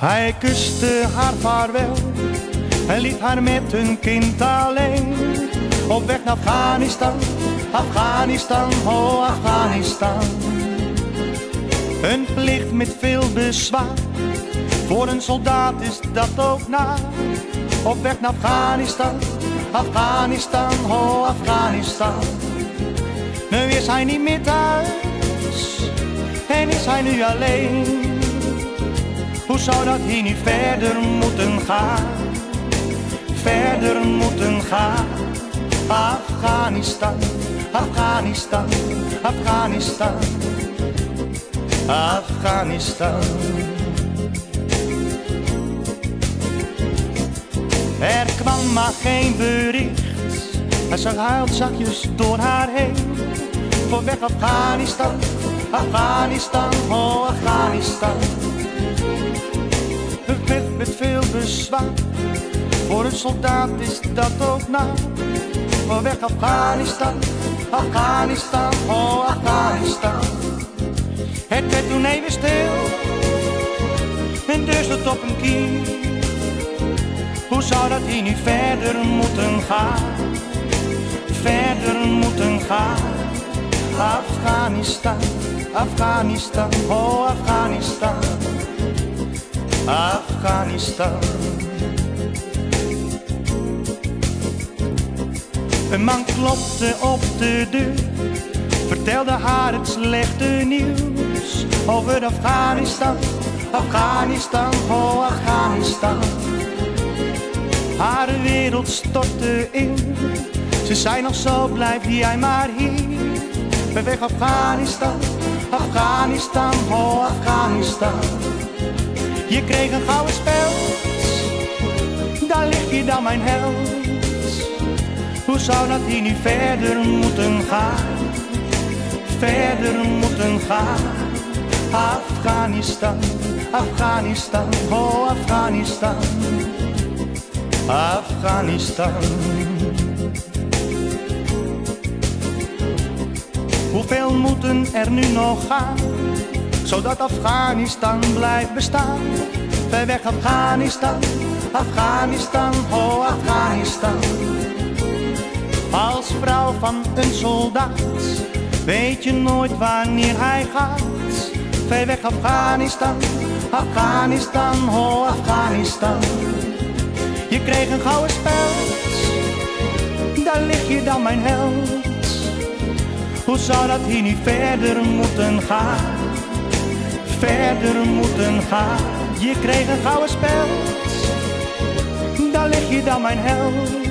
Hij kuste haar vaarwel en liet haar met hun kind alleen. Op weg naar Afghanistan, Afghanistan, oh Afghanistan. Een plicht met veel bezwaar, voor een soldaat is dat ook naar. Op weg naar Afghanistan, Afghanistan, oh Afghanistan. Nu is hij niet meer thuis en is hij nu alleen. Hoe zou dat hier nu verder moeten gaan? Verder moeten gaan. Afghanistan, Afghanistan, Afghanistan, Afghanistan. Er kwam maar geen bericht, en ze huilt zachtjes door haar heen. Voor weg Afghanistan, Afghanistan, oh Afghanistan. Een weg met veel bezwaar, voor een soldaat is dat ook na. Voor weg Afghanistan, Afghanistan, oh Afghanistan. Het werd toen even stil, en deur stond op een kier. Hoe zou dat hier nu verder moeten gaan? Verder moeten gaan. Afghanistan, Afghanistan, oh Afghanistan, Afghanistan. Een man klopte op de deur, vertelde haar het slechte nieuws over Afghanistan, Afghanistan, oh Afghanistan. Haar wereld stortte in, ze zei nog zo, blijf jij maar hier. Bij weg Afghanistan, Afghanistan, oh Afghanistan. Je kreeg een gouden speld, daar lig je dan mijn held. Hoe zou dat hier nu verder moeten gaan? Verder moeten gaan. Afghanistan, Afghanistan, oh Afghanistan, Afghanistan. Hoeveel moeten er nu nog gaan, zodat Afghanistan blijft bestaan? Ver weg Afghanistan, Afghanistan, oh Afghanistan. Als vrouw van een soldaat weet je nooit wanneer hij gaat. Ver weg Afghanistan, Afghanistan, oh Afghanistan. Je kreeg een gouden speld, daar lig je dan mijn held. Hoe zou dat hier nu verder moeten gaan? Verder moeten gaan. Je kreeg een gouden speld, daar lig je dan mijn held.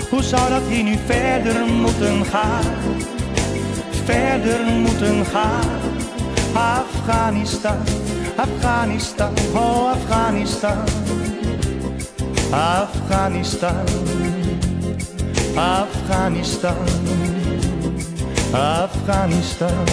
Hoe zou dat hier nu verder moeten gaan? Verder moeten gaan. Afghanistan, Afghanistan, oh Afghanistan, Afghanistan, Afghanistan, Afghanistan.